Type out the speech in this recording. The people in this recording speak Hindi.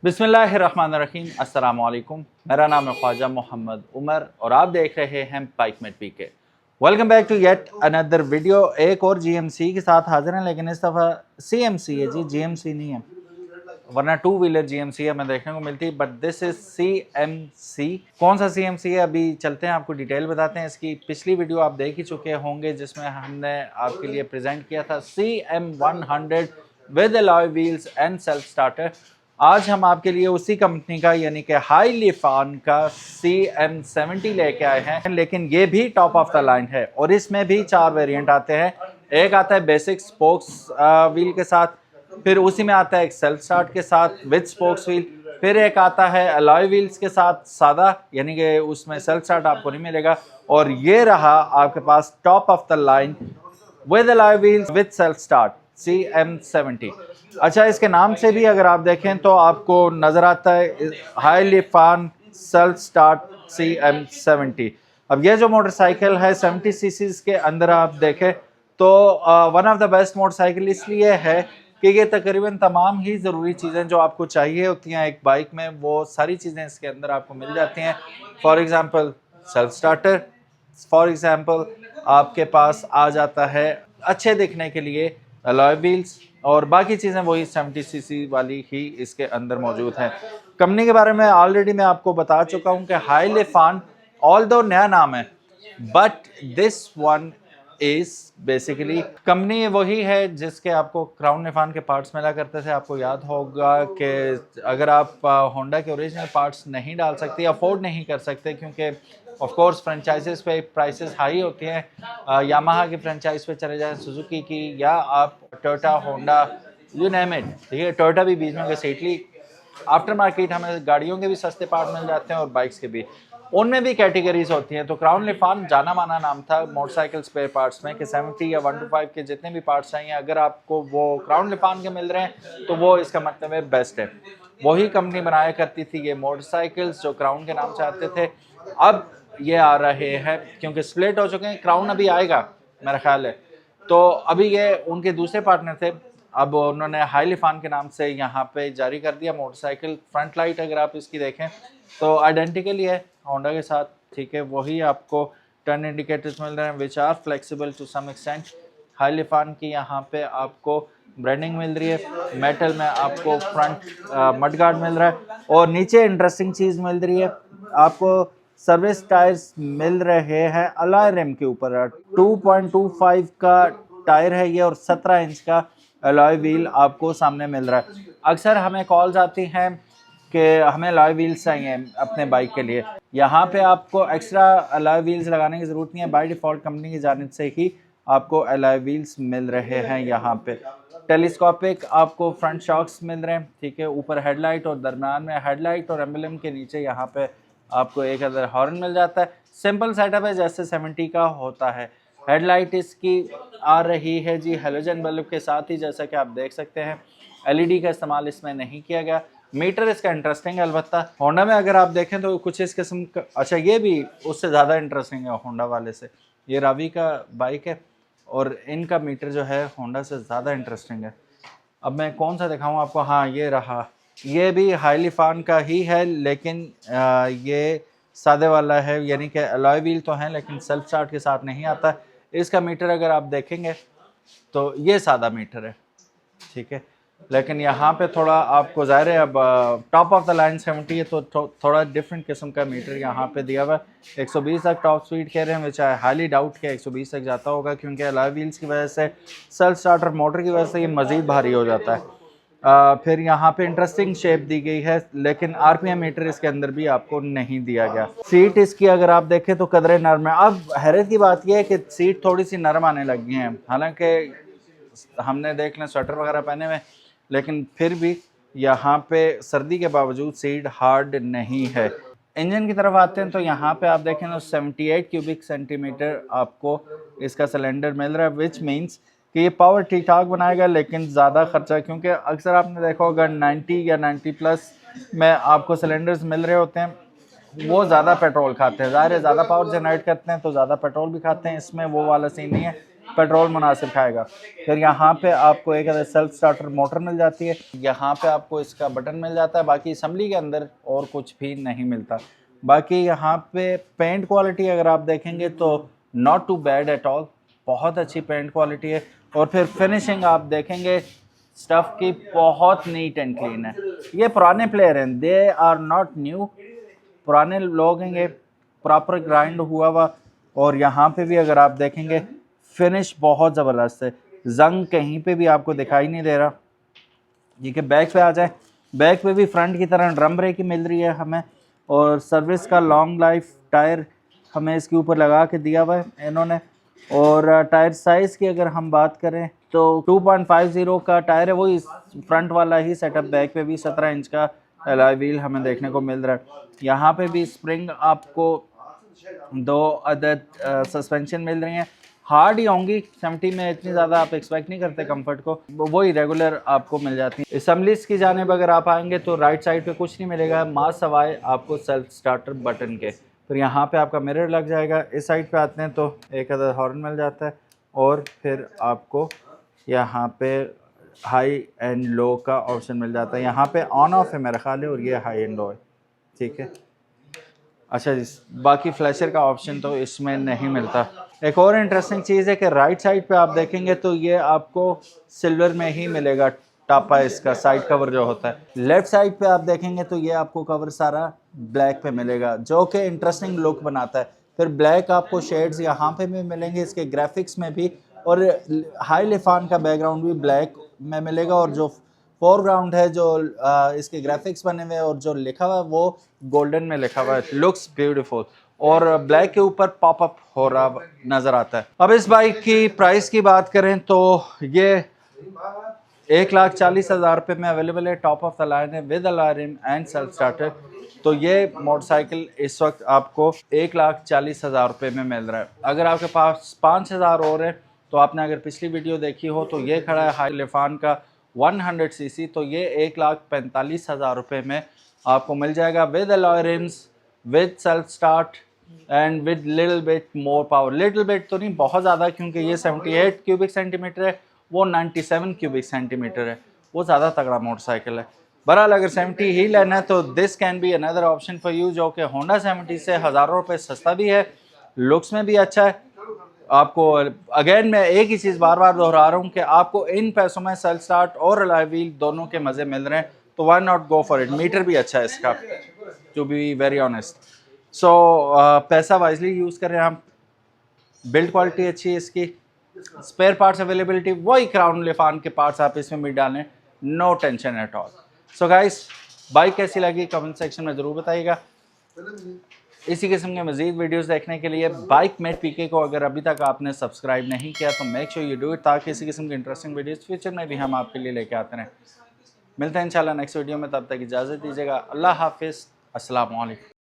बिस्मिल्लाहिर्रहमानिर्रहीम अस्सलामुअलैकुम। मेरा नाम है ख्वाजा मोहम्मद उमर और आप देख रहे हैं BikeMate PK. Welcome back to yet another video. एक और जीएमसी के साथ हाजिर हैं, लेकिन इस दफ़ा सीएमसी है जी, जीएमसी नहीं है, वरना टू व्हीलर जीएमसी हमें देखने को मिलती है, बट दिस इज सीएमसी। कौन सा सीएमसी है अभी चलते हैं, आपको डिटेल बताते हैं। इसकी पिछली वीडियो आप देख ही चुके होंगे जिसमें हमने आपके लिए प्रेजेंट किया था CM100 with alloy wheels and self starter. आज हम आपके लिए उसी कंपनी का यानी कि हाईलिफान का CM70 लेके आए हैं, लेकिन ये भी टॉप ऑफ द लाइन है और इसमें भी 4 वेरिएंट आते हैं। एक आता है बेसिक स्पोक्स व्हील के साथ, फिर उसी में आता है एक सेल्फ स्टार्ट के साथ विद स्पोक्स व्हील, फिर एक आता है अलॉय व्हील्स के साथ सादा, यानी कि उसमें सेल्फ स्टार्ट आपको नहीं मिलेगा, और ये रहा आपके पास top of the line with alloy wheels with self start CM70। अच्छा, इसके नाम से भी अगर आप देखें तो आपको नजर आता है हाईलिफान सेल्फ स्टार्ट CM70। अब ये जो मोटरसाइकिल है 70 सीसीज के अंदर आप देखें तो one of the best motorcycle इसलिए है कि ये तकरीबन तमाम ही ज़रूरी चीज़ें जो आपको चाहिए होती हैं एक बाइक में, वो सारी चीज़ें इसके अंदर आपको मिल जाती हैं। For example self starter, for example आपके पास आ जाता है अच्छे दिखने के लिए अलॉय व्हील्स, और बाकी चीज़ें वही 70 सीसी वाली ही इसके अंदर मौजूद हैं। कंपनी के बारे में ऑलरेडी मैं आपको बता चुका हूँ कि हाईलिफान ऑल्दो नया नाम है, but this one is basically company वही है जिसके आपको क्राउन निफान के पार्ट्स मिला करते थे। आपको याद होगा कि अगर आप होंडा के ओरिजिनल पार्ट्स नहीं डाल सकते, अफोर्ड नहीं कर सकते, क्योंकि ऑफ कोर्स फ्रेंचाइजेस पे प्राइसेस हाई होती हैं। यामाहा की फ्रेंचाइज पे चले जाएं, सुजुकी की, या आप Toyota, Honda, you name it, ठीक है, टोयोटा भी बीच में घसीटली। आफ्टर मार्केट हमें गाड़ियों के भी सस्ते पार्ट मिल जाते हैं और बाइक्स के भी, उनमें भी कैटेगरीज होती हैं। तो क्राउन लिफान जाना माना नाम था मोटरसाइकिल स्पेयर पार्ट्स में कि 70 या 125 के जितने भी पार्ट्स चाहिए अगर आपको वो क्राउन लिफान के मिल रहे हैं तो वो इसका मतलब है बेस्ट है। वही कंपनी बनाया करती थी ये मोटरसाइकिल्स जो क्राउन के नाम से आते थे। अब ये आ रहे हैं क्योंकि स्प्लिट हो चुके हैं, क्राउन अभी आएगा मेरा ख्याल है, तो अभी ये उनके दूसरे पार्टनर थे, अब उन्होंने हाईलिफान के नाम से यहाँ पे जारी कर दिया मोटरसाइकिल। फ्रंट लाइट अगर आप इसकी देखें तो आइडेंटिकली है होंडा के साथ, ठीक है, वही आपको टर्न इंडिकेटर्स मिल रहे हैं which are flexible to some extent. हाईलिफान की यहाँ पे आपको ब्रांडिंग मिल रही है, मेटल में आपको फ्रंट मड गार्ड मिल रहा है, और नीचे इंटरेस्टिंग चीज़ मिल रही है आपको सर्विस टायर्स मिल रहे हैं अलॉय रिम के ऊपर। 2.25 का टायर है ये और 17 इंच का अलॉय व्हील आपको सामने मिल रहा है। अक्सर हमें कॉल्स आती हैं कि हमें अलॉय व्हील्स चाहिए अपने बाइक के लिए, यहाँ पे आपको एक्स्ट्रा अलॉय व्हील्स लगाने की ज़रूरत नहीं है, बाय डिफ़ॉल्ट कंपनी की जानिब से ही आपको अलॉय व्हील्स मिल रहे हैं। यहाँ पे टेलीस्कोपिक आपको फ्रंट शॉक्स मिल रहे हैं, ठीक है, ऊपर हेडलाइट और दरम्यान में हेडलाइट और एम्बलम के नीचे यहाँ पे आपको एक अदर हॉर्न मिल जाता है। सिंपल सेटअप है जैसे 70 का होता है। हेडलाइट इसकी आ रही है जी हेलोजन बल्ब के साथ ही, जैसा कि आप देख सकते हैं। LED का इस्तेमाल इसमें नहीं किया गया। मीटर इसका इंटरेस्टिंग है, अलबत्ता होंडा में अगर आप देखें तो कुछ इस किस्म का, अच्छा ये भी उससे ज़्यादा इंटरेस्टिंग है होंडा वाले से। ये रावी का बाइक है और इनका मीटर जो है होंडा से ज़्यादा इंटरेस्टिंग है। अब मैं कौन सा दिखाऊँ आपको, हाँ ये रहा, ये भी हाईलिफान का ही है, लेकिन ये सादे वाला है, यानी कि अलॉय व्हील तो हैं लेकिन सेल्फ स्टार्ट के साथ नहीं आता। इसका मीटर अगर आप देखेंगे तो ये सादा मीटर है, ठीक है, लेकिन यहाँ पे थोड़ा आपको ज़ाहिर है अब टॉप ऑफ द लाइन 70 है तो थोड़ा डिफरेंट किस्म का मीटर यहाँ पे दिया हुआ है। 120 तक टॉप स्पीड कह रहे हैं, विच आई हाईली डाउट के 120 तक जाता होगा, क्योंकि अलॉय व्हील्स की वजह से, सेल्फ स्टार्टर मोटर की वजह से ये मज़ीद भारी हो जाता है। फिर यहाँ पे इंटरेस्टिंग शेप दी गई है, लेकिन RPM मीटर इसके अंदर भी आपको नहीं दिया गया। सीट इसकी अगर आप देखें तो कदरे नरम है। अब हैरत की बात यह है कि सीट थोड़ी सी नरम आने लग गई हैं, हालांकि हमने देख लें स्वेटर वगैरह पहने हुए, लेकिन फिर भी यहाँ पे सर्दी के बावजूद सीट हार्ड नहीं है। इंजन की तरफ आते हैं तो यहाँ पे आप देखें तो 78 क्यूबिक सेंटीमीटर आपको इसका सिलेंडर मिल रहा है, विच मीन्स कि ये पावर ठीक ठाक बनाएगा, लेकिन ज़्यादा खर्चा, क्योंकि अक्सर आपने देखा होगा 90 या 90 प्लस में आपको सिलेंडर्स मिल रहे होते हैं, वो ज़्यादा पेट्रोल खाते हैं, ज़ाहिर है ज़्यादा पावर जनरेट करते हैं तो ज़्यादा पेट्रोल भी खाते हैं। इसमें वो वाला सीन नहीं है, पेट्रोल मुनासिब खाएगा। फिर यहाँ पे आपको एक सेल्फ स्टार्टर मोटर मिल जाती है, यहाँ पे आपको इसका बटन मिल जाता है। बाकी असम्बली के अंदर और कुछ भी नहीं मिलता। बाकी यहाँ पे पेंट क्वालिटी अगर आप देखेंगे तो not too bad at all, बहुत अच्छी पेंट क्वालिटी है। और फिर फिनिशिंग आप देखेंगे स्टफ़ की बहुत नीट एंड क्लीन है। ये पुराने प्लेयर हैं, दे आर नॉट न्यू, पुराने लोग हैं, ये प्रॉपर ग्राइंड हुआ हुआ। और यहाँ पे भी अगर आप देखेंगे फिनिश बहुत ज़बरदस्त है, जंग कहीं पे भी आपको दिखाई नहीं दे रहा। ठीक है, बैक पे आ जाए, बैक पे भी फ्रंट की तरह ड्रम ब्रेक ही मिल रही है हमें। और सर्विस का लॉन्ग लाइफ टायर हमें इसके ऊपर लगा के दिया हुआ है इन्होंने। और टायर साइज़ की अगर हम बात करें तो 2.50 का टायर है, वही फ्रंट वाला ही सेटअप। बैक पे भी 17 इंच का अलॉय व्हील हमें देखने को मिल रहा है। यहाँ पे भी स्प्रिंग आपको 2 अदद सस्पेंशन मिल रही हैं, हार्ड ही होंगी। 70 में इतनी ज़्यादा आप एक्सपेक्ट नहीं करते कंफर्ट को, वही रेगुलर आपको मिल जाती है। असम्बलीज की जानिब अगर आप आएंगे तो राइट साइड पे कुछ नहीं मिलेगा माँ सवाए आपको सेल्फ स्टार्टर बटन के। फिर यहाँ पे आपका मिरर लग जाएगा। इस साइड पे आते हैं तो एक अदद हॉर्न मिल जाता है। और फिर आपको यहाँ पे हाई एंड लो का ऑप्शन मिल जाता है। यहाँ पे ऑन ऑफ है मेरा ख्याल है, और ये हाई एंड लो है। ठीक है, अच्छा जी, बाकी फ्लैशर का ऑप्शन तो इसमें नहीं मिलता। एक और इंटरेस्टिंग चीज़ है कि राइट साइड पे आप देखेंगे तो ये आपको सिल्वर में ही मिलेगा टापा, इसका साइड कवर जो होता है। लेफ्ट साइड पे आप देखेंगे तो ये आपको कवर सारा ब्लैक पे मिलेगा, जो कि इंटरेस्टिंग लुक बनाता है। फिर ब्लैक आपको शेड्स यहाँ पे भी मिलेंगे, इसके ग्राफिक्स में भी। और हाई लिफान का बैकग्राउंड भी ब्लैक में मिलेगा, और जो फोरग्राउंड है जो इसके ग्राफिक्स बने हुए हैं और जो लिखा हुआ है वो गोल्डन में लिखा हुआ है। लुक्स ब्यूटीफुल, और ब्लैक के ऊपर पॉपअप हो रहा नज़र आता है। अब इस बाइक की प्राइस की बात करें तो ये 1,40,000 रुपये में अवेलेबल है। टॉप ऑफ द लाइन है with alloy rim and self starter. तो ये मोटरसाइकिल इस वक्त आपको 1,40,000 रुपये में मिल रहा है। अगर आपके पास 5,000 और है तो आपने अगर पिछली वीडियो देखी हो तो ये खड़ा है हाई लिफान का 100 सीसी, तो ये 1,45,000 रुपये में आपको मिल जाएगा with alloy RIMS, with self start and with little bit more power. Little bit तो नहीं, बहुत ज़्यादा, क्योंकि ये 78 क्यूबिक सेंटीमीटर है, वो 97 क्यूबिक सेंटीमीटर है, वो ज़्यादा तगड़ा मोटरसाइकिल है। बहरहाल अगर 70 ही लेना है तो this can be another option for you, जो कि होंडा 70 से हज़ारों रुपये सस्ता भी है, लुक्स में भी अच्छा है। आपको अगेन मैं एक ही चीज़ बार बार दोहरा रहा हूँ कि आपको इन पैसों में सेल्फ स्टार्ट और अलॉय व्हील दोनों के मज़े मिल रहे हैं, तो why not go for it. Meter भी अच्छा है इसका, to be very honest. So पैसा वाइजली यूज़ करें हम। बिल्ड क्वालिटी अच्छी है इसकी, स्पेयर पार्ट्स अवेलेबिलिटी वही क्राउन लिफान के पार्ट्स आप इसमें भी डालें, no tension at all. So guys, bike कैसी लगी कमेंट सेक्शन में ज़रूर बताइएगा। इसी किस्म के मज़ीद वीडियोस देखने के लिए बाइक मेट पीके को अगर अभी तक आपने सब्सक्राइब नहीं किया तो make sure you do it, ताकि इसी किस्म की इंटरेस्टिंग वीडियोस फ्यूचर में भी हम आपके लिए लेके आते रहें। मिलते हैं इंशाल्लाह नेक्स्ट वीडियो में, तब तक इजाज़त दीजिएगा। अल्लाह हाफिज़, अस्सलाम वालेकुम।